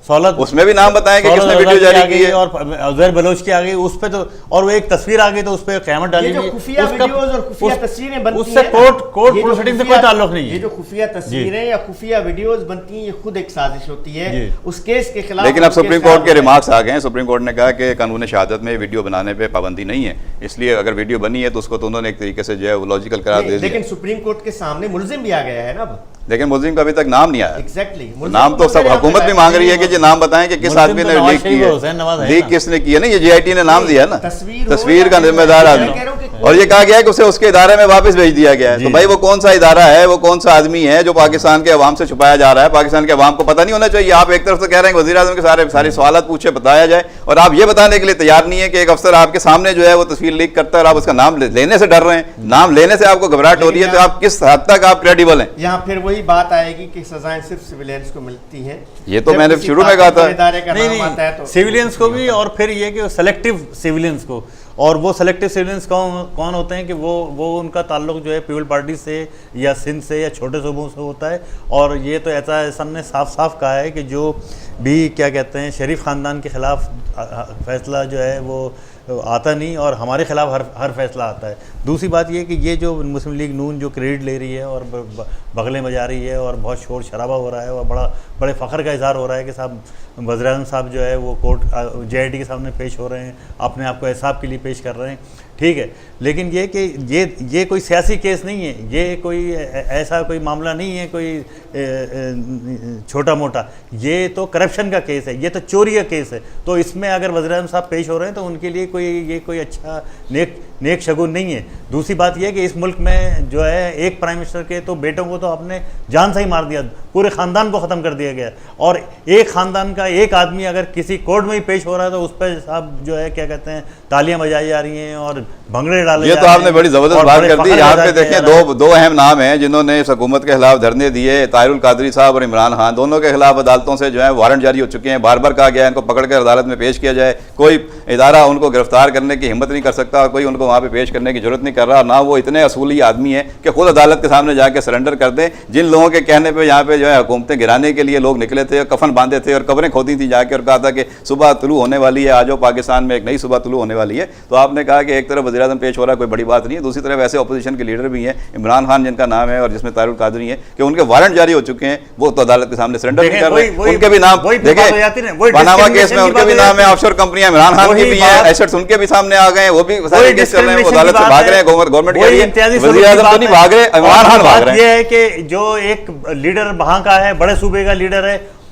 سہولت، اس میں بھی نام بتائیں کہ کس نے ویڈیو جاری کی ہے. اور عزیر بلوچ کی آ گئی اس پہ تو، اور وہ ایک تصویر آ گئی تو اس پہ قیامت ڈالی گئی. خفیہ ویڈیوز اور خفیہ تصویریں بنتی ہیں، اس سے کورٹ پروسیڈنگ سے کوئی تعلق نہیں ہے. یہ جو خفیہ تصویریں یا خفیہ ویڈیوز بنتی ہیں، یہ خود ایک سازش ہوتی ہے اس کیس کے خلاف. لیکن اب سپریم کورٹ کے ریمارکس آ گئے ہیں. سپریم کورٹ نے کہا کہ قانون شہادت میں ویڈیو بنانے پہ پابندی نہیں ہے، اس لیے اگر ویڈیو بنی ہے تو اس کو تو انہوں نے ایک طریقے سے جو ہے وہ لاجیکل قرار دے دیا. لیکن سپریم کورٹ کے سامنے ملزم بھی آ گیا ہے نا اب، لیکن ملزم کا ابھی تک نام نہیں آیا. ایگزیکٹلی نام تو سب حکومت بھی مانگ رہی ہے کہ جی نام بتائیں کہ کس آدمی نے لیک کی ہے، لیک کس نے کی ہے. نا یہ جے آئی ٹی نے نام دیا نا، تصویر کا ذمہ دار آدمی، اور یہ کہا گیا ہے کہ اسے اس کے ادارے میں واپس بھیج دیا گیا ہے. تو بھائی وہ کون سا ادارہ ہے، وہ کون سا آدمی ہے جو پاکستان کے عوام سے چھپایا جا رہا ہے؟ پاکستان کے عوام کو پتہ نہیں ہونا چاہیے. آپ ایک طرف تو کہہ رہے ہیں کہ وزیر اعظم کے سارے سوالات پوچھے بتایا جائے، اور آپ یہ بتانے کے لیے تیار نہیں ہے کہ ایک افسر آپ کے سامنے جو ہے وہ تصویر لیک کرتا ہے اور آپ اس کا نام لینے سے ڈر رہے ہیں. نام لینے سے آپ کو گھبراہٹ ہو رہی ہے، تو آپ کس حد تک آپ کریڈیبل ہیں؟ یہاں پھر وہی بات آئے گی کہ سزائیں صرف سویلینس کو ملتی ہیں. یہ تو میں نے شروع میں کہا تھا، نہیں سیویلینس کو بھی، اور پھر یہ کہ سلیکٹیو سیویلینس کو. اور وہ سلیکٹیو سیویلینس کون ہوتے ہیں کہ وہ ان کا تعلق جو ہے پیپل پارٹی سے یا سندھ سے یا چھوٹے صوبوں سے ہوتا ہے. اور یہ تو احسان نے صاف صاف کہا ہے کہ جو بھی کیا کہتے ہیں شریف خاندان کے خلاف فیصلہ جو ہے وہ آتا نہیں، اور ہمارے خلاف ہر فیصلہ آتا ہے. دوسری بات یہ کہ یہ جو مسلم لیگ نون جو کریڈٹ لے رہی ہے اور بغلیں بجا رہی ہے اور بہت شور شرابہ ہو رہا ہے اور بڑے فخر کا اظہار ہو رہا ہے کہ صاحب وزیر اعظم صاحب جو ہے وہ کورٹ جے آئی ٹی کے سامنے پیش ہو رہے ہیں، اپنے آپ کو احساب کے لیے پیش کر رہے ہیں، ٹھیک ہے. لیکن یہ کہ یہ کوئی سیاسی کیس نہیں ہے، یہ کوئی ایسا کوئی معاملہ نہیں ہے کوئی چھوٹا موٹا، یہ تو کرپشن کا کیس ہے، یہ تو چوری کا کیس ہے. تو اس میں اگر وزیر اعظم صاحب پیش ہو رہے ہیں تو ان کے لیے یہ کوئی اچھا نیک شگون نہیں ہے. دوسری بات یہ ہے کہ اس ملک میں جو ہے ایک پرائم منسٹر کے تو بیٹوں کو تو آپ نے جان سے ہی مار دیا، پورے خاندان کو ختم کر دیا گیا. اور ایک خاندان کا ایک آدمی اگر کسی کورٹ میں ہی پیش ہو رہا ہے تو اس پہ صاحب جو ہے کیا کہتے ہیں تالیاں بجائی جا رہی ہیں اور بھنگڑے ڈالے جا رہے ہیں. یہ تو آپ نے بڑی زبردست بات کر دی. یہاں پہ دیکھیں دو اہم نام ہیں جنہوں نے اس حکومت کے خلاف دھرنے دیے، طاہر القادری صاحب اور عمران خان. دونوں کے خلاف عدالتوں سے جو ہے وارنٹ جاری ہو چکے ہیں. بار بار کہا گیا ہے ان کو پکڑ کر عدالت میں پیش کیا جائے. کوئی ادارہ ان کو گرفتار کرنے کی ہمت نہیں کر سکتا اور کوئی ان کو وہاں پہ پیش کرنے کی ضرورت نہیں کر رہا. نہ وہ اتنے اصولی آدمی ہیں کہ خود عدالت کے سامنے جا کے سرنڈر کر دیں. جن لوگوں کے کہنے پہ یہاں پہ جو ہے حکومتیں گرانے کے لیے لوگ نکلے تھے، کفن باندھے تھے اور قبریں کھودی تھی جا کے، اور کہا تھا کہ صبح طلوع ہونے والی ہے، آجو پاکستان میں ایک نئی صبح طلوع ہونے والی ہے. تو آپ نے کہا کہ ایک طرف وزیر اعظم پیش ہو رہا ہے، کوئی بڑی بات نہیں ہے. دوسری طرف ایسے اپوزیشن کے لیڈر بھی ہیں، عمران خان جن کا نام ہے اور جس میں طاہر القادری ہیں، کہ ان کے وارنٹ جاری ہو چکے ہیں، وہ تو عدالت کے سامنے سرنڈر نہیں کر رہے. ان کے بھی نام دیکھیں، پاناما کیس میں ان کے بھی نام ہے، آف شور کمپنیاں عمران خان کی بھی ہیں، ایسٹس ان کے بھی سامنے آ گئے ہیں، وہ بھی سارے کیس چل رہے ہیں. وہ عدالت سے بھاگ رہے ہیں، گورنمنٹ کے لیے وزیر اعظم تو نہیں بھاگ رہے، عمران خان بھاگ رہے ہیں. یہ ہے کہ جو ایک لیڈر وہاں کا ہے، بڑے صوبے کا لیڈر ہے،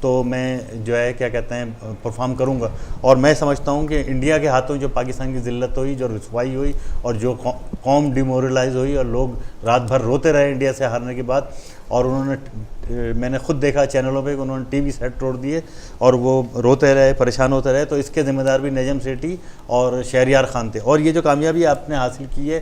تو میں جو ہے کیا کہتے ہیں پرفارم کروں گا. اور میں سمجھتا ہوں کہ انڈیا کے ہاتھوں جو پاکستان کی ذلت ہوئی, جو رسوائی ہوئی, اور جو قوم ڈیمورلائز ہوئی اور لوگ رات بھر روتے رہے انڈیا سے ہارنے کے بعد, اور انہوں نے, میں نے خود دیکھا چینلوں پہ کہ انہوں نے ٹی وی سیٹ توڑ دیے اور وہ روتے رہے, پریشان ہوتے رہے, تو اس کے ذمہ دار بھی نجم سیٹھی اور شہریار خان تھے. اور یہ جو کامیابی آپ نے حاصل کی ہے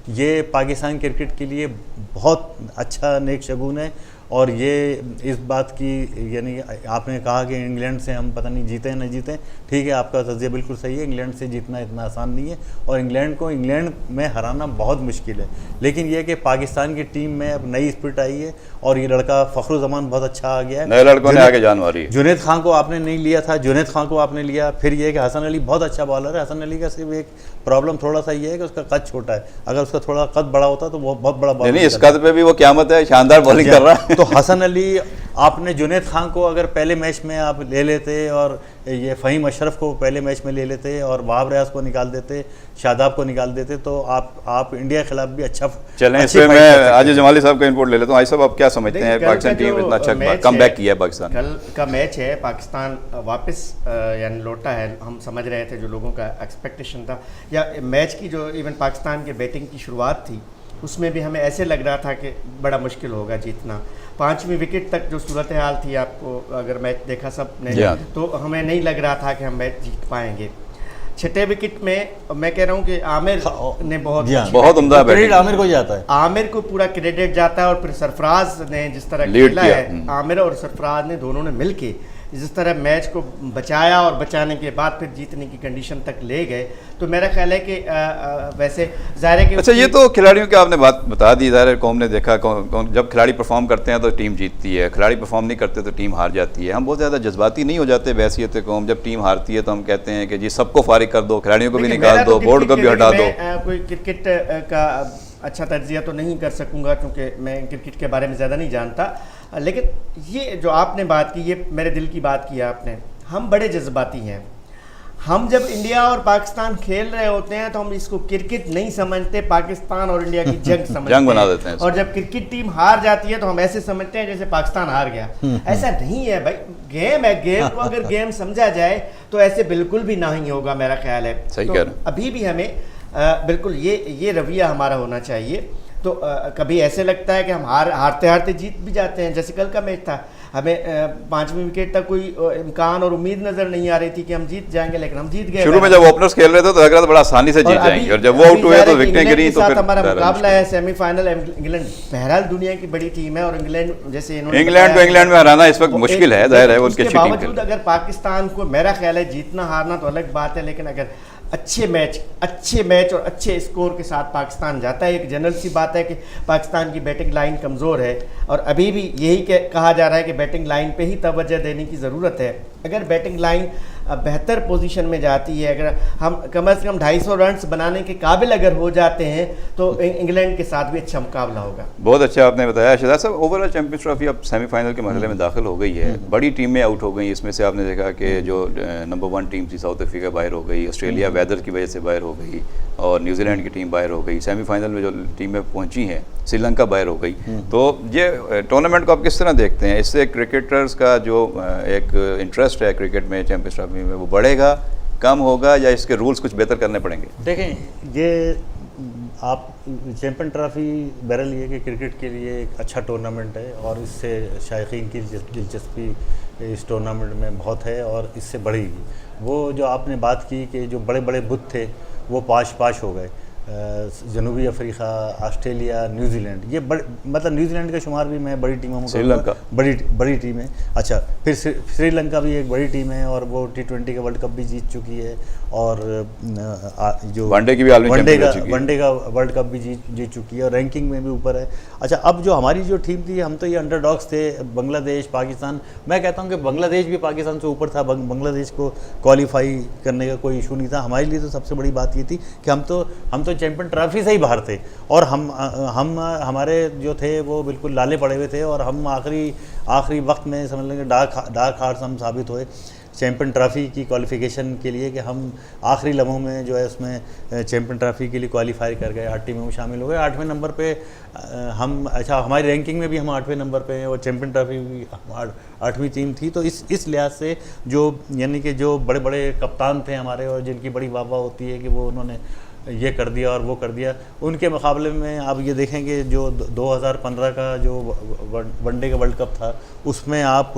یہ پاکستان کرکٹ کے لیے بہت اچھا نیک شگون ہے. اور یہ اس بات کی, یعنی آپ نے کہا کہ انگلینڈ سے ہم پتہ نہیں جیتے نہ جیتے, ٹھیک ہے آپ کا تجزیہ بالکل صحیح ہے, انگلینڈ سے جیتنا اتنا آسان نہیں ہے, اور انگلینڈ میں ہرانا بہت مشکل ہے. لیکن یہ کہ پاکستان کی ٹیم میں اب نئی اسپرٹ آئی ہے, اور یہ لڑکا فخر الزمان بہت اچھا آ گیا ہے, نئے لڑکوں نے آگے جان ماری. جنید خان کو آپ نے نہیں لیا تھا, جنید خان کو آپ نے لیا. پھر یہ کہ حسن علی بہت اچھا بالر ہے. حسن علی کا صرف ایک پرابلم تھوڑا سا یہ ہے کہ اس کا قد چھوٹا ہے, اگر اس کا تھوڑا قد بڑا ہوتا تو وہ بہت بڑا بالر. نہیں, اس قد پہ بھی وہ قیامت ہے, شاندار بالنگ کر رہا ہے. تو حسن علی, آپ نے جنید خان کو اگر پہلے میچ میں آپ لے لیتے, اور یہ فہیم اشرف کو پہلے میچ میں لے لیتے, اور وہاب ریاض کو نکال دیتے, شاداب کو نکال دیتے, تو آپ انڈیا کے خلاف بھی اچھا. چلیں اس پہ میں عاجز جمالی صاحب کا انپوٹ لے لیتا ہوں. آئی صاحب آپ کیا سمجھتے ہیں پاکستان ٹیم اتنا اچھا کم بیک کیا ہے پاکستان؟ کل کا میچ ہے, پاکستان واپس یعنی لوٹا ہے. ہم سمجھ رہے تھے جو لوگوں کا ایکسپیکٹیشن تھا, یا میچ کی جو ایون پاکستان کے بیٹنگ کی شروعات تھی اس میں بھی ہمیں ایسے لگ رہا تھا کہ بڑا مشکل ہوگا جیتنا. 5ویں وکٹ تک جو صورتحال تھی, آپ کو اگر میچ دیکھا سب نے, تو ہمیں نہیں لگ رہا تھا کہ ہم میچ جیت پائیں گے. 6 وکٹ میں میں کہہ رہا ہوں کہ عامر نے بہت عمدہ بیٹنگ, عامر کو جاتا ہے, عامر کو پورا کریڈٹ جاتا ہے. اور پھر سرفراز نے جس طرح کھیلا ہے, عامر اور سرفراز نے دونوں نے مل کے جس طرح میچ کو بچایا, اور بچانے کے بعد پھر جیتنے کی کنڈیشن تک لے گئے. تو میرا خیال ہے کہ ویسے ظاہر ہے کہ اچھا, یہ تو کھلاڑیوں کی آپ نے بات بتا دی. ظاہر ہے قوم نے دیکھا جب کھلاڑی پرفارم کرتے ہیں تو ٹیم جیتتی ہے, کھلاڑی پرفارم نہیں کرتے تو ٹیم ہار جاتی ہے. ہم بہت زیادہ جذباتی نہیں ہو جاتے بحیثیت قوم. جب ٹیم ہارتی ہے تو ہم کہتے ہیں کہ جی سب کو فارغ کر دو, کھلاڑیوں کو بھی نکال دو, بورڈ کو بھی ہٹا دو. کوئی کرکٹ کا اچھا تجزیہ تو نہیں کر سکوں گا کیونکہ میں کرکٹ کے بارے میں زیادہ نہیں جانتا, لیکن یہ جو آپ نے بات کی یہ میرے دل کی بات کی آپ نے. ہم بڑے جذباتی ہیں. ہم جب انڈیا اور پاکستان کھیل رہے ہوتے ہیں تو ہم اس کو کرکٹ نہیں سمجھتے, پاکستان اور انڈیا کی جنگ سمجھتے جنگ بنا دیتے ہیں. اور جب کرکٹ ٹیم ہار جاتی ہے تو ہم ایسے سمجھتے ہیں جیسے پاکستان ہار گیا. ایسا نہیں ہے بھائی, گیم ہے, گیم کو اگر گیم سمجھا جائے تو ایسے بالکل بھی نہیں ہوگا میرا خیال ہے. صحیح کہہ رہے ہیں. ابھی بھی ہمیں بالکل یہ رویہ ہمارا ہونا چاہیے. تو کبھی ایسے لگتا ہے کہ ہم ہارتے ہارتے جیت بھی جاتے ہیں, جیسے کل کا میچ تھا, ہمیں 5ویں وکٹ تک کوئی امکان اور امید نظر نہیں آ رہی تھی کہ ہم جیت جائیں گے, لیکن ہم جیت گئے. شروع میں جب اوپنرز کھیل رہے تھے تو لگ رہا تھا بڑا آسانی سے جیت جائیں گے, اور جب وہ آؤٹ ہوئے تو وکٹیں گری. تو پھر ہمارا مقابلہ ہے سیمی فائنل انگلینڈ. بہرحال دنیا کی بڑی ٹیم ہے, اور انگلینڈ جیسے انگلینڈ کو انگلینڈ میں ہرانا اس وقت مشکل ہے, ظاہر ہے ان کے باوجود اگر پاکستان کو, میرا خیال ہے جیتنا ہارنا تو الگ بات ہے, لیکن اگر اچھے میچ اور اچھے اسکور کے ساتھ پاکستان جاتا ہے. ایک جنرل سی بات ہے کہ پاکستان کی بیٹنگ لائن کمزور ہے, اور ابھی بھی یہی کہا جا رہا ہے کہ بیٹنگ لائن پہ ہی توجہ دینے کی ضرورت ہے. اگر بیٹنگ لائن بہتر پوزیشن میں جاتی ہے, اگر ہم کم از کم 250 رنز بنانے کے قابل اگر ہو جاتے ہیں تو انگلینڈ کے ساتھ بھی اچھا مقابلہ ہوگا. بہت اچھا آپ نے بتایا شہزاد صاحب. اوور آل چیمپئنز ٹرافی اب سیمی فائنل کے مرحلے میں داخل ہو گئی ہے. بڑی ٹیمیں آؤٹ ہو گئیں. اس میں سے آپ نے دیکھا کہ جو نمبر 1 ٹیم تھی ساؤتھ افریقہ باہر ہو گئی, آسٹریلیا ویدر کی وجہ سے باہر ہو گئی, اور نیوزی لینڈ کی ٹیم باہر ہو گئی. سیمی فائنل میں جو ٹیمیں پہنچی ہیں, سری لنکا باہر ہو گئی. تو یہ ٹورنامنٹ کو آپ کس طرح دیکھتے ہیں؟ اس سے کرکٹرز کا جو ایک انٹرسٹ ہے کرکٹ میں, چیمپئنز ٹرافی میں, وہ بڑھے گا, کم ہوگا, یا اس کے رولز کچھ بہتر کرنے پڑیں گے؟ دیکھیں, یہ آپ چیمپئن ٹرافی بہرحال یہ کہ کرکٹ کے لیے ایک اچھا ٹورنامنٹ ہے, اور اس سے شائقین کی دلچسپی اس ٹورنامنٹ میں بہت ہے, اور اس سے بڑھے گی. وہ جو آپ نے بات کی کہ جو بڑے بڑے بت تھے وہ پاش ہو گئے, جنوبی افریقہ, آسٹریلیا, نیوزی لینڈ, یہ مطلب نیوزی لینڈ کا شمار بھی میں بڑی ٹیموں میں بڑی ٹیم ہے. اچھا, پھر سری لنکا بھی ایک بڑی ٹیم ہے, اور وہ T20 کا ورلڈ کپ بھی جیت چکی ہے, اور جو ون ڈے کا ورلڈ کپ بھی جیت چکی ہے, اور رینکنگ میں بھی اوپر ہے. اچھا, اب جو ہماری جو ٹیم تھی, ہم تو یہ انڈر ڈاگس تھے, بنگلہ دیش, پاکستان. میں کہتا ہوں کہ بنگلہ دیش بھی پاکستان سے اوپر تھا. بنگلہ دیش کو کوالیفائی کرنے کا کوئی ایشو نہیں تھا. ہمارے لیے تو سب سے بڑی بات یہ تھی کہ ہم تو چیمپئن ٹرافی سے ہی باہر تھے, اور ہمارے جو تھے وہ بالکل لالے پڑے ہوئے تھے, اور ہم آخری وقت میں سمجھ لیں کہ ڈارک ہارس ہم ثابت ہوئے. چیمپئن ٹرافی کی کوالیفیکیشن کے لیے کہ ہم آخری لمحوں میں جو ہے اس میں چیمپئن ٹرافی کے لیے کوالیفائی کر گئے, 8 ٹیموں میں شامل ہو گئے. 8ویں نمبر پہ ہم, اچھا ہماری رینکنگ میں بھی ہم 8ویں نمبر پہ ہیں اور چیمپئن ٹرافی بھی 8ویں ٹیم تھی. تو اس لحاظ سے جو یعنی کہ جو بڑے بڑے کپتان تھے ہمارے اور جن کی بڑی واہ واہ ہوتی ہے کہ وہ انہوں نے یہ کر دیا اور وہ کر دیا, ان کے مقابلے میں آپ یہ دیکھیں کہ جو 2015 کا جو ون ڈے کا ورلڈ کپ تھا اس میں آپ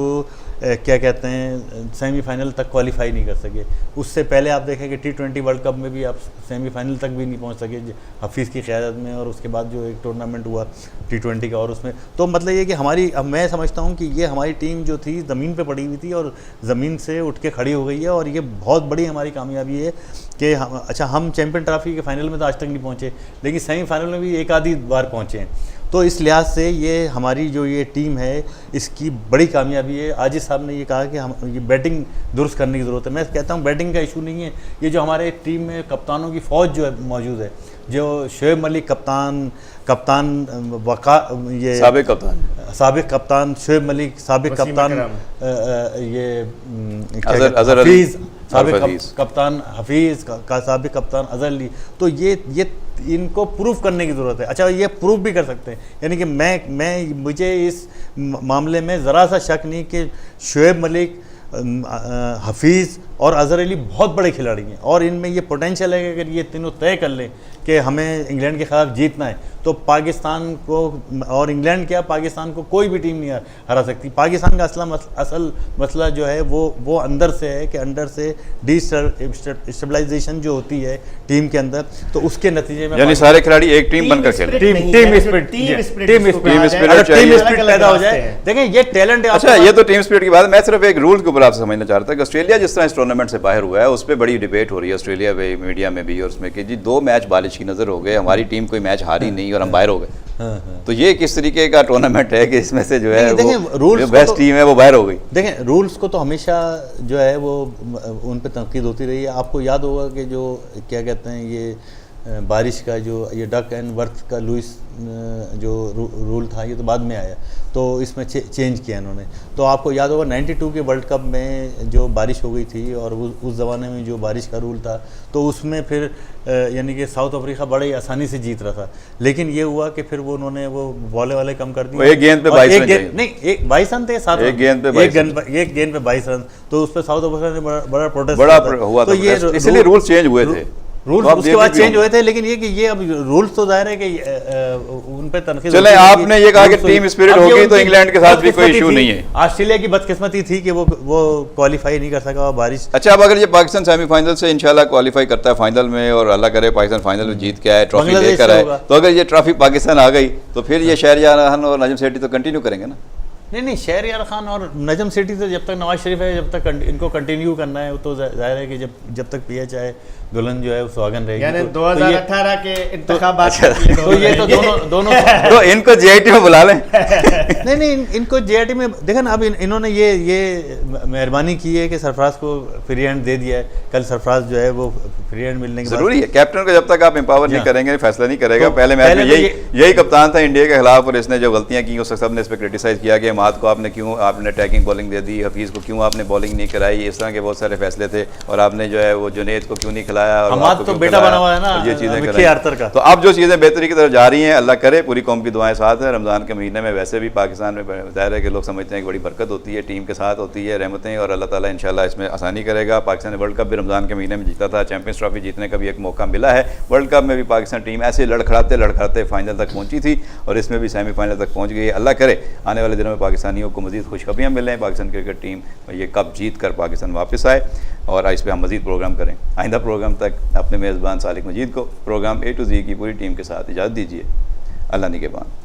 کیا کہتے ہیں سیمی فائنل تک کوالیفائی نہیں کر سکے. اس سے پہلے آپ دیکھیں کہ T20 ورلڈ کپ میں بھی آپ سیمی فائنل تک بھی نہیں پہنچ سکے حفیظ کی قیادت میں, اور اس کے بعد جو ایک ٹورنامنٹ ہوا T20 کا, اور اس میں تو مطلب یہ کہ ہماری, اب میں سمجھتا ہوں کہ یہ ہماری ٹیم جو تھی زمین پہ پڑی ہوئی تھی اور زمین سے اٹھ کے کھڑی ہو گئی ہے, اور یہ بہت بڑی ہماری کامیابی ہے کہ اچھا ہم چیمپئن ٹرافی کے فائنل میں تو آج تک نہیں پہنچے لیکن سیمی فائنل میں بھی ایک آدھی بار پہنچے ہیں. تو اس لحاظ سے یہ ہماری جو یہ ٹیم ہے اس کی بڑی کامیابی ہے. عاجز صاحب نے یہ کہا کہ ہم یہ بیٹنگ درست کرنے کی ضرورت ہے. میں کہتا ہوں بیٹنگ کا ایشو نہیں ہے, یہ جو ہمارے ٹیم میں کپتانوں کی فوج جو ہے موجود ہے, جو شعیب ملک کپتان یہ سابق کپتان شعیب ملک, سابق کپتان یہ حفیظ, سابق کپتان حفیظ کا, سابق کپتان اظہر علی, تو یہ ان کو پروف کرنے کی ضرورت ہے. اچھا یہ پروف بھی کر سکتے ہیں, یعنی کہ مجھے اس معاملے میں ذرا سا شک نہیں کہ شعیب ملک, حفیظ اور اظہر علی بہت بڑے کھلاڑی ہیں, اور ان میں یہ پوٹینشیل ہے کہ اگر یہ تینوں طے کر لیں کہ ہمیں انگلینڈ کے خلاف جیتنا ہے تو پاکستان کو, اور انگلینڈ کیا پاکستان کو کوئی بھی ٹیم نہیں ہرا سکتی. پاکستان کا اصل مسئلہ جو ہے وہ اندر سے ہے کہ اندر سے ڈی اسٹیبلائزیشن جو ہوتی ہے ٹیم کے اندر, تو اس کے نتیجے میں یعنی سارے کھلاڑی ایک ٹیم بن کر کھیلیں, ٹیم اسپرٹ پیدا ہو جائے. دیکھیں یہ ٹیلنٹ ہے. اچھا یہ تو ٹیم اسپرٹ کی بات ہے, میں صرف ایک رول کے اوپر آپ سے سمجھنا چاہتا ہوں کہ آسٹریلیا جس طرح اس ٹورنامنٹ سے باہر ہوا ہے اس پہ بڑی ڈیبیٹ ہو رہی ہے آسٹریلیا پہ, میڈیا میں بھی, اور اس میں کہ جی 2 میچ بارش کی نظر ہو گئے, ہماری ٹیم کوئی میچ ہاری نہیں اور ہم باہر ہو گئے. تو یہ کس طریقے کا ٹورنامنٹ ہے کہ اس میں سے جو ہے وہ بیسٹ ٹیم ہے وہ باہر ہو گئی. دیکھیں رولز کو تو ہمیشہ جو ہے وہ ان پہ تنقید ہوتی رہی ہے. آپ کو یاد ہوگا کہ جو کیا کہتے ہیں یہ بارش کا جو یہ ڈک اینڈ ورتھ کا لوئس جو رول تھا یہ تو بعد میں آیا, تو اس میں چینج کیا انہوں نے. تو آپ کو یاد ہوگا 92 کے ورلڈ کپ میں جو بارش ہو گئی تھی اور اس زمانے میں جو بارش کا رول تھا تو اس میں پھر یعنی کہ ساؤتھ افریقہ بڑی آسانی سے جیت رہا تھا, لیکن یہ ہوا کہ پھر وہ انہوں نے وہ بالے والے کم کر دیے, ایک گیند پہ 22 رن تھے, 7 ایک گیند پہ 22 رن, تو اس پہ ساؤتھ افریقہ نے بڑا پروٹیسٹ ہوا تھا, اس لیے رولز چینج ہوئے تھے. رولز اس کے بعد چینج ہوئے تھے, لیکن یہ کہ یہ اب رولز تو ظاہر ہے کہ ان پہ تنقید. چلیں آپ نے یہ کہا کہ ٹیم اسپرٹ ہوگی تو انگلینڈ کے ساتھ بھی کوئی ایشو نہیں ہے. آسٹریلیا کی بدقسمتی تھی کہ وہ کوالیفائی نہیں کر سکا بارش. اچھا اب اگر یہ پاکستان سیمی فائنل سے انشاءاللہ کوالیفائی کرتا ہے فائنل میں, اور اللہ کرے پاکستان فائنل میں جیت کے آئے, ٹرافی لے کر آئے, تو اگر یہ ٹرافی پاکستان آ گئی تو پھر یہ شہریار خان اور نجم سیٹھی تو کنٹینیو کریں گے نا. نہیں شہریار خان اور نجم سیٹھی سے جب تک نواز شریف ہے جب تک ان کو کنٹینیو کرنا ہے, تو ظاہر ہے کہ جب تک پی ایچ آئے دلہن جو ہے وہ سواگن رہے گی. یعنی 2018 کے انتخابات تو یہ تو دونوں تو ان کو جے آئی ٹی میں بلا لیں. نہیں ان کو جے آئی ٹی میں دیکھیں نا, اب انہوں نے یہ مہربانی کی ہے کہ سرفراز کو فری ہینڈ دے دیا ہے. کل سرفراز جو ہے وہ فری ہینڈ ملنے کے بعد ضروری ہے کیپٹن کو جب تک آپ امپاور نہیں کریں گے فیصلہ نہیں کرے گا. پہلے میچ میں یہی کپتان تھا انڈیا کے خلاف, اور اس نے جو غلطیاں کی اس سب نے اس پہ کرٹیسائز کیا کہ حماد کو آپ نے کیوں آپ نے اٹیکنگ بالنگ دے دی, حفیظ کو کیوں آپ نے بالنگ نہیں کرائی, اس طرح کے بہت سارے فیصلے تھے, اور آپ نے جو ہے وہ جنید کو کیوں نہیں کھلایا, اور تو بیٹا بنا ہوا ہے نا یہ چیزیں. تو اب جو چیزیں بہتری کی طرف جا رہی ہیں اللہ کرے پوری قوم کی دعائیں ساتھ ہیں. رمضان کے مہینے میں ویسے بھی پاکستان میں ظاہر ہے کہ لوگ سمجھتے ہیں کہ بڑی برکت ہوتی ہے, ٹیم کے ساتھ ہوتی ہے رحمتیں, اور اللہ تعالیٰ انشاءاللہ اس میں آسانی کرے گا. پاکستان نے ورلڈ کپ بھی رمضان کے مہینے میں جیتا تھا, چیمپئنز ٹرافی جیتنے کا بھی ایک موقع ملا ہے. ورلڈ کپ میں بھی پاکستان ٹیم ایسے لڑکھڑاتے فائنل تک پہنچی تھی, اور اس میں بھی سیمی فائنل تک پہنچ گئی. اللہ کرے آنے والے دنوں میں پاکستانیوں کو مزید خوشخبریاں ملیں, پاکستان کرکٹ ٹیم یہ کپ جیت کر پاکستان واپس آئے, اور اس پہ ہم مزید پروگرام کریں. آئندہ پروگرام تک اپنے میزبان صالح مجید کو پروگرام A to Z کی پوری ٹیم کے ساتھ اجازت دیجیے. اللہ نگہبان.